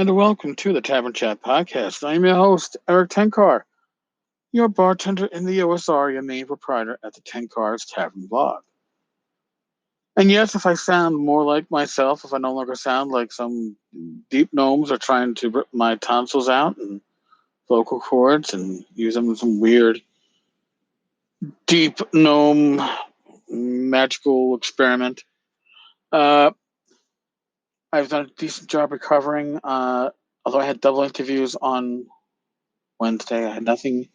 and welcome to the Tavern Chat Podcast. I'm your host, Eric Tenkar, your bartender in the OSR, your main proprietor at the Tenkar's Tavern blog. And yes, if I sound more like myself, if I no longer sound like some deep gnomes are trying to rip my tonsils out and vocal cords and use them in some weird deep gnome magical experiment, I've done a decent job recovering. Although I had double interviews on Wednesday, I had nothing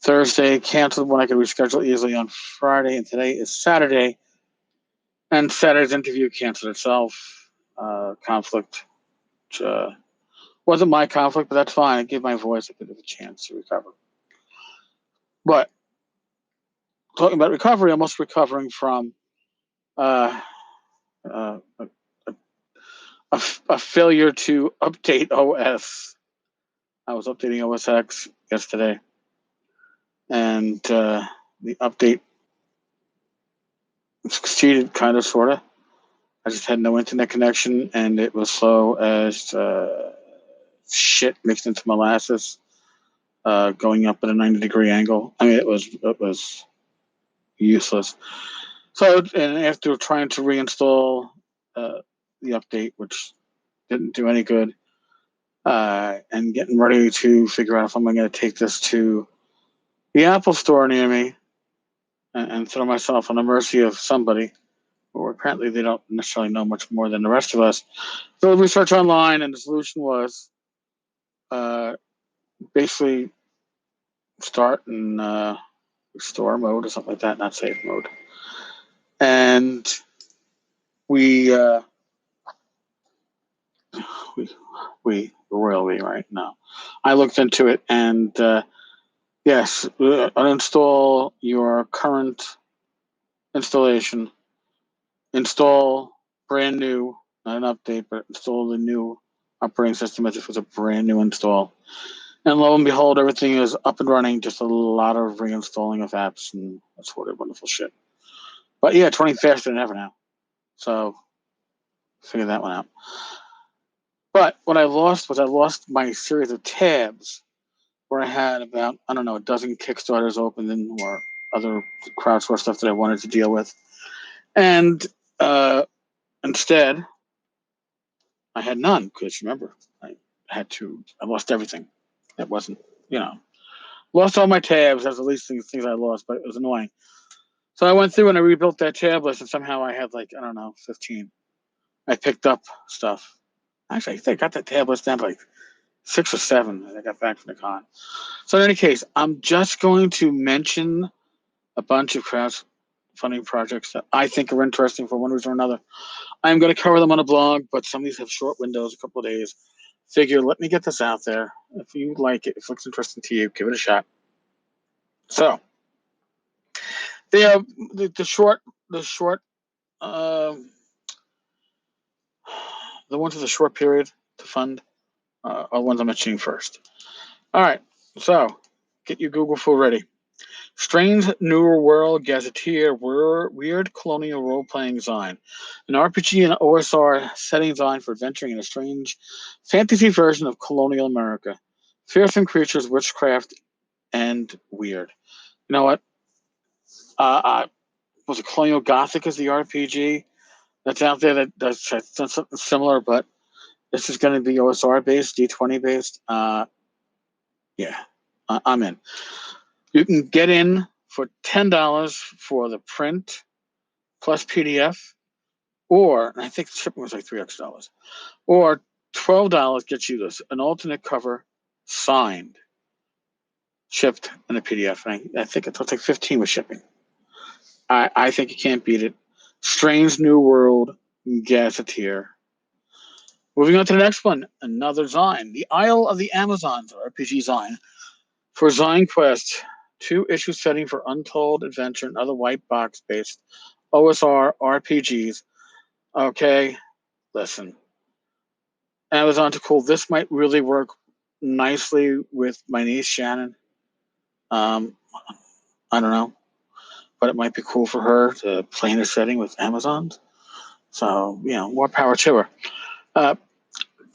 Thursday, canceled when I could reschedule easily on Friday, and today is Saturday. And Saturday's interview canceled itself. Conflict, which wasn't my conflict, but that's fine. It gave my voice a bit of a chance to recover. But talking about recovery, I'm also recovering from a failure to update OS. I was updating OS X yesterday, and the update succeeded, kind of, sort of. I just had no internet connection, and it was slow as shit mixed into molasses, going up at a 90-degree angle. I mean, it was useless. So, and after trying to reinstall the update, which didn't do any good, and getting ready to figure out if I'm going to take this to the Apple Store near me and throw myself on the mercy of somebody, or apparently they don't necessarily know much more than the rest of us. So I research online, and the solution was basically start in restore mode or something like that, not save mode. And we royally right now. I looked into it, and yes, uninstall your current installation, install brand new, not an update, but install the new operating system as if it was a brand new install. And lo and behold, everything is up and running, just a lot of reinstalling of apps and that sort of wonderful shit. But yeah, it's running faster than ever now. So figure that one out. But what I lost was I lost my series of tabs where I had about, I don't know, a dozen Kickstarters open or other crowdsourced stuff that I wanted to deal with. And instead, I had none, because remember, I lost everything. It wasn't, lost all my tabs. That's the least things I lost, but it was annoying. So I went through and I rebuilt that tab list, and somehow I had 15. I picked up stuff. Actually, I think I got that tab list down to 6 or 7 as I got back from the con. So in any case, I'm just going to mention a bunch of crowdfunding projects that I think are interesting for one reason or another. I'm going to cover them on a blog, but some of these have short windows, a couple of days. Figure, let me get this out there. If you like it, if it looks interesting to you, give it a shot. So, the ones with a short period to fund are the ones I'm mentioning first. All right, so get your Google full ready. Strange Newer World Gazetteer Weird Colonial Role-Playing Zine, an RPG and OSR setting Zine for adventuring in a strange fantasy version of colonial America. Fearsome creatures, witchcraft, and weird. You know what? Was it Colonial Gothic as the RPG that's out there that's done something similar, but this is going to be OSR based, D20 based. Yeah, I'm in. You can get in for $10 for the print plus PDF, or I think shipping was $3 extra, or $12 gets you this, an alternate cover signed, shipped in a PDF. And I think it's like 15 with shipping. I think you can't beat it. Strange New World Gazetteer. Moving on to the next one, another Zine, The Isle of the Amazons, RPG Zine. For Zine Quest, 2-issue setting for Untold Adventure and other white box-based OSR RPGs. Okay, listen. Amazon to cool. This might really work nicely with my niece, Shannon. I don't know. But it might be cool for her to play in a setting with Amazons. So, more power to her.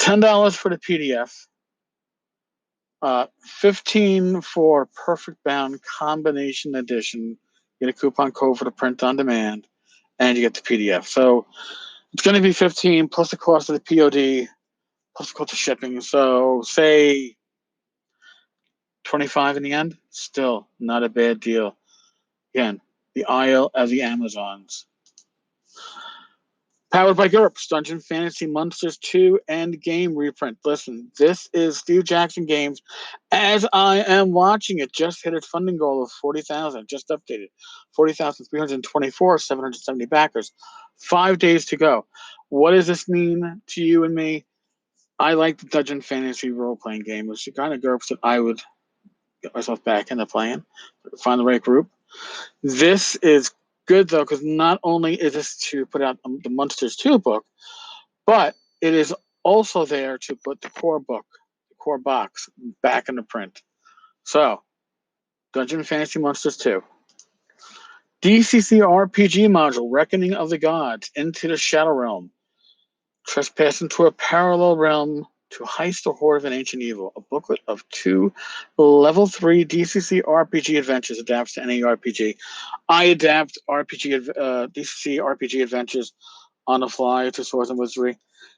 $10 for the PDF. 15 for Perfect Bound Combination Edition. Get a coupon code for the print on demand, and you get the PDF. So it's going to be 15 plus the cost of the POD plus the cost of shipping. So say 25 in the end. Still not a bad deal. Again, the Isle of the Amazons. Powered by GURPS, Dungeon Fantasy Monsters 2 Endgame reprint. Listen, this is Steve Jackson Games. As I am watching it, just hit its funding goal of 40,000. Just updated. 40,324, 770 backers. 5 days to go. What does this mean to you and me? I like the Dungeon Fantasy role-playing game. It's the kind of GURPS that I would get myself back into playing. Find the right group. This is good, though, because not only is this to put out the Monsters 2 book, but it is also there to put the core book, the core box, back into print. So, Dungeon Fantasy Monsters 2. DCC RPG module, Reckoning of the Gods, Into the Shadow Realm. Trespass into a parallel realm to heist or hoard of an ancient evil. A booklet of 2 level 3 DCC RPG adventures adapts to any RPG. I adapt DCC RPG adventures on the fly to Swords and Wizardry.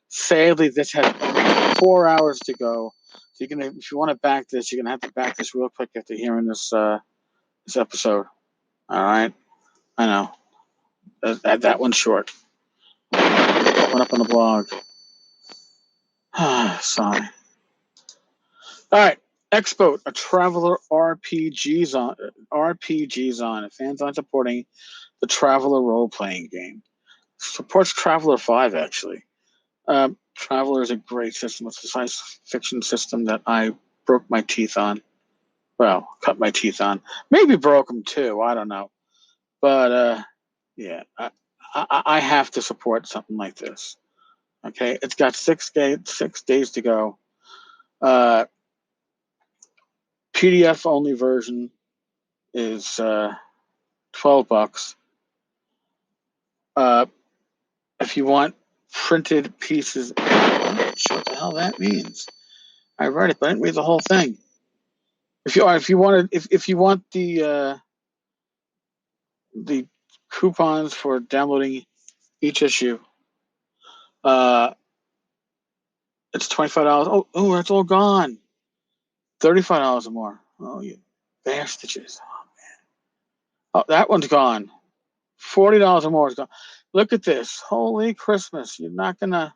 Sadly, this has only 4 hours to go. So if you want to back this, you're gonna have to back this real quick after hearing this episode. All right, I know that one's short. Went up on the blog. Sorry. All right, Xboat, a Traveler RPG Zine, a fanzine supporting the Traveler role-playing game. Supports Traveler 5, actually. Traveler is a great system. It's a science fiction system that I broke my teeth on. Well, cut my teeth on. Maybe broke them too. I don't know. But yeah, I have to support something like this. Okay, it's got 6 days to go. PDF only version is $12. If you want printed pieces, I'm not sure what the hell that means. I read it, but I didn't read the whole thing. If you want the coupons for downloading each issue, it's $25. Oh, that's all gone. $35 or more. Oh, you bastards! Oh man. Oh, that one's gone. $40 or more is gone. Look at this. Holy Christmas! You're not gonna.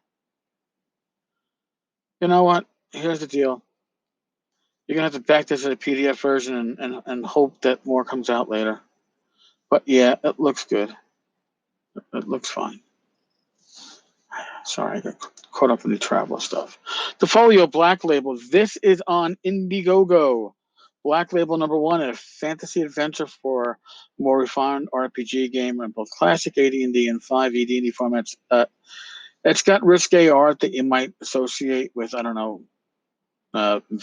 You know what? Here's the deal. You're gonna have to back this as a PDF version and hope that more comes out later. But yeah, it looks good. It looks fine. Sorry, I got caught up in the travel stuff. The Folio Black Label. This is on Indiegogo. Black Label #1, a fantasy adventure for more refined RPG game in both classic AD&D and 5e D&D formats. It's got risque art that you might associate with, I don't know,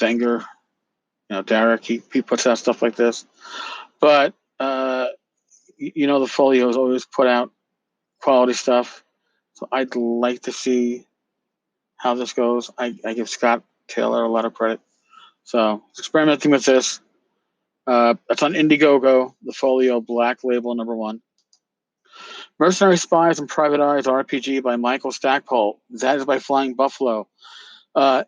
Wenger. Derek, he puts out stuff like this. But, the Folio has always put out quality stuff. So I'd like to see how this goes. I give Scott Taylor a lot of credit. So experimenting with this. It's on Indiegogo, the Folio Black Label #1. Mercenary Spies and Private Eyes RPG by Michael Stackpole. That is by Flying Buffalo.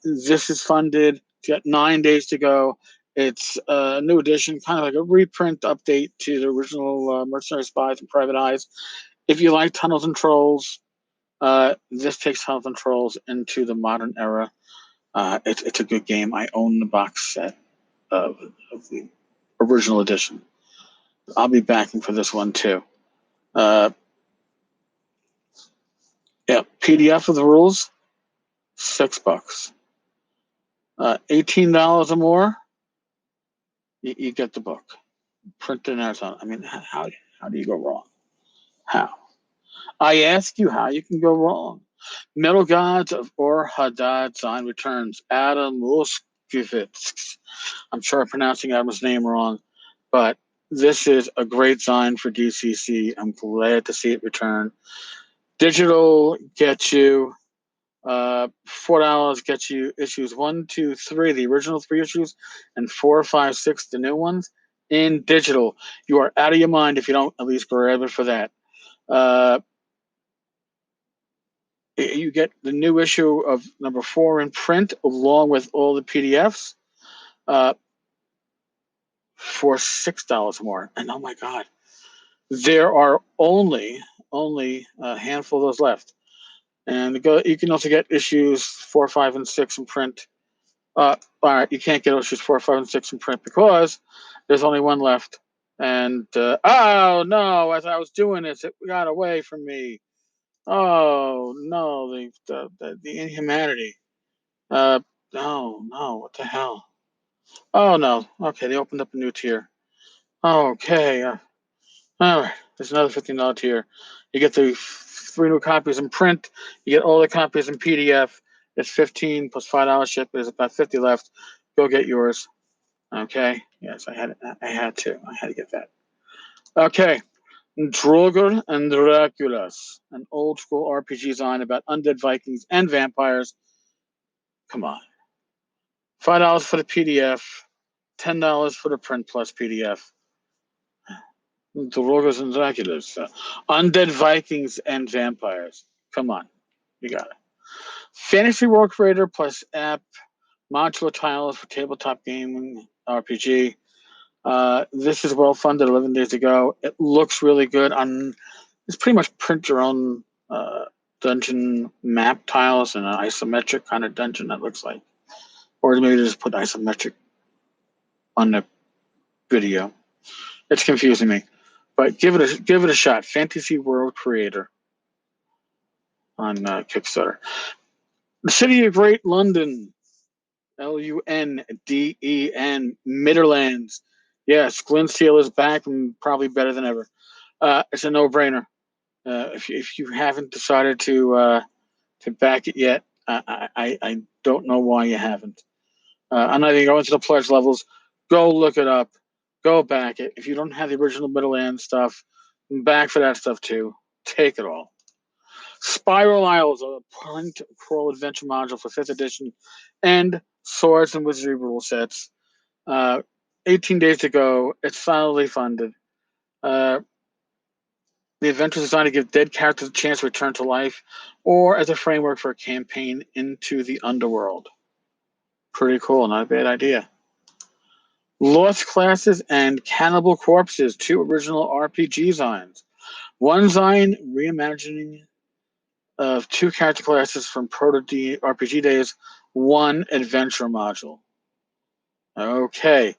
This is funded. It's got 9 days to go. It's a new edition, kind of like a reprint update to the original Mercenary Spies and Private Eyes. If you like Tunnels and Trolls, this takes Tunnels and Trolls into the modern era. It's a good game. I own the box set of the original edition. I'll be backing for this one too. PDF of the rules, $6. $18 or more, you get the book. Printed in Arizona. I mean, how do you go wrong? How? I ask you how you can go wrong. Metal Gods of Ur-Haddad Zine returns. Adam Luskevitz. I'm sure I'm pronouncing Adam's name wrong, but this is a great Zine for DCC. I'm glad to see it return. Digital gets you $4 gets you issues 1, 2, 3, the original 3 issues, and 4, 5, 6, the new ones in digital. You are out of your mind if you don't at least grab it for that. You get the new issue of number 4 in print along with all the PDFs for $6 more. And oh my God, there are only a handful of those left. And you can also get issues 4, 5, and 6 in print. All right, you can't get issues 4, 5, and 6 in print because there's only one left. And oh no, as I was doing this, it got away from me. Oh no, the inhumanity. Oh no, what the hell? Oh no. Okay, they opened up a new tier. Okay. All right, there's another $15 tier. You get the 3 new copies in print. You get all the copies in PDF. It's $15 plus $5 ship. There's about 50 left. Go get yours. Okay. Yes, I had to get that. Okay. Droger and Draculas, an old school RPG Zine about undead Vikings and vampires. Come on. $5 for the PDF, $10 for the print plus PDF. Drogers and Draculas, undead Vikings and vampires. Come on, you got it. Fantasy World Creator plus app, modular tiles for tabletop gaming RPG. This is well funded 11 days ago. It looks really good. It's pretty much print your own dungeon map tiles in an isometric kind of dungeon that looks like. Or maybe just put isometric on the video. It's confusing me. But give it a shot. Fantasy World Creator on Kickstarter. The City of Great Lunden, Lunden, Midderlands. Yes, Glyn Seal is back and probably better than ever. It's a no-brainer. If you haven't decided to back it yet, I don't know why you haven't. I'm not even going to the pledge levels. Go look it up. Go back it. If you don't have the original Midderlands stuff, back for that stuff too. Take it all. Spiral Isles, a point crawl adventure module for 5th edition, and Swords and Wizardry rule sets. 18 days to go. It's solidly funded. The adventure is designed to give dead characters a chance to return to life, or as a framework for a campaign into the underworld. Pretty cool, not a bad idea. Lost Classes and Cannibal Corpses, 2 original RPG Zines. One Zine reimagining of 2 character classes from Proto RPG days, 1 adventure module. Okay.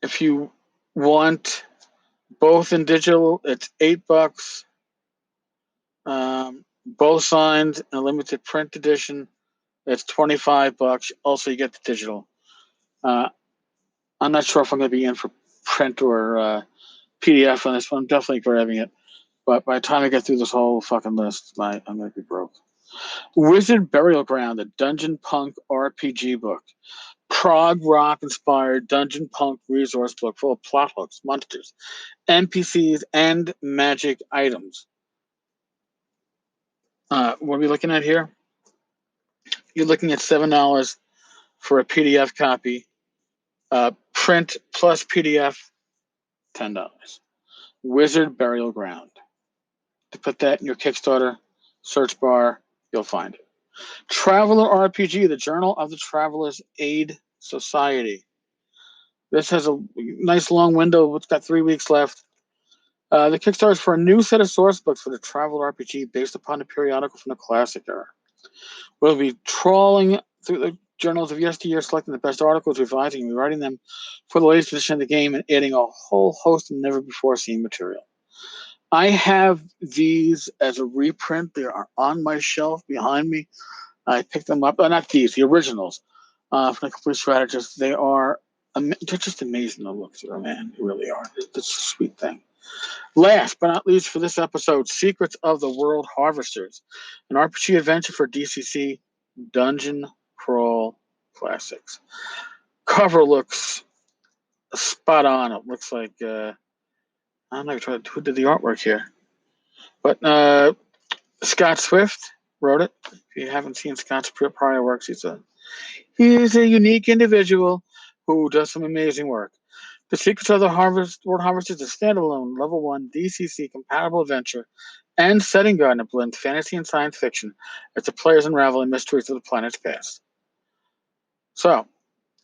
If you want both in digital, it's $8. Both Zines in a limited print edition, it's $25. Also, you get the digital. I'm not sure if I'm going to be in for print or PDF on this one. I'm definitely grabbing it. But by the time I get through this whole fucking list, I'm going to be broke. Wizard Burial Ground, a dungeon punk RPG book. Prog rock inspired dungeon punk resource book full of plot hooks, monsters, NPCs, and magic items. What are we looking at here? You're looking at $7 for a PDF copy. Print plus PDF, $10. Wizard Burial Ground. To put that in your Kickstarter search bar, you'll find it. Traveler RPG, the Journal of the Traveler's Aid Society. This has a nice long window. It's got 3 weeks left. The Kickstarter is for a new set of source books for the Traveler RPG based upon the periodical from the classic era. We'll be trawling through the journals of yesteryear, selecting the best articles, revising and rewriting them for the latest edition of the game, and adding a whole host of never-before-seen material. I have these as a reprint. They are on my shelf behind me. I picked them up. Not these, the originals from the Complete Strategist. They're just amazing to look through, man. They really are. It's a sweet thing. Last but not least for this episode, Secrets of the World Harvesters, an RPG adventure for DCC Dungeon Crawl Classics. Cover looks spot on. It looks like I don't know who did the artwork here, but Scott Swift wrote it. If you haven't seen Scott's prior works, he's a unique individual who does some amazing work. The Secrets of the World Harvest is a standalone level 1 DCC compatible adventure and setting guide that blends fantasy and science fiction as the players unravel the mysteries of the planet's past. So,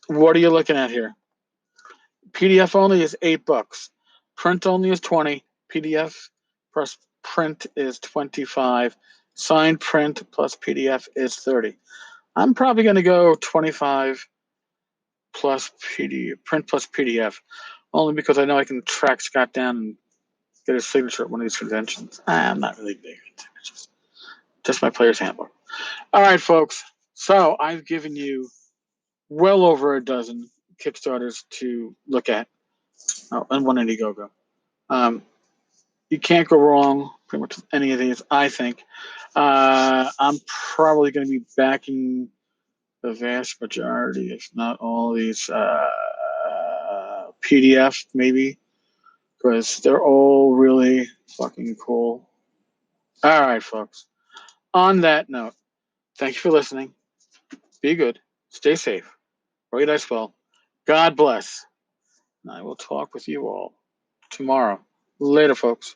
what are you looking at here? PDF only is $8. Print only is 20. PDF plus print is 25. Signed print plus PDF is 30. I'm probably going to go 25 plus PDF, print plus PDF, only because I know I can track Scott down and get his signature at one of these conventions. I'm not really big on signatures. Just my player's handbook. All right, folks. So I've given you well over a dozen Kickstarters to look at, and one Indiegogo. You can't go wrong pretty much with any of these, I think. I'm probably going to be backing the vast majority, if not all, of these PDFs, maybe, because they're all really fucking cool. All right, folks. On that note, thank you for listening. Be good. Stay safe. Roll your dice well. God bless. And I will talk with you all tomorrow. Later, folks.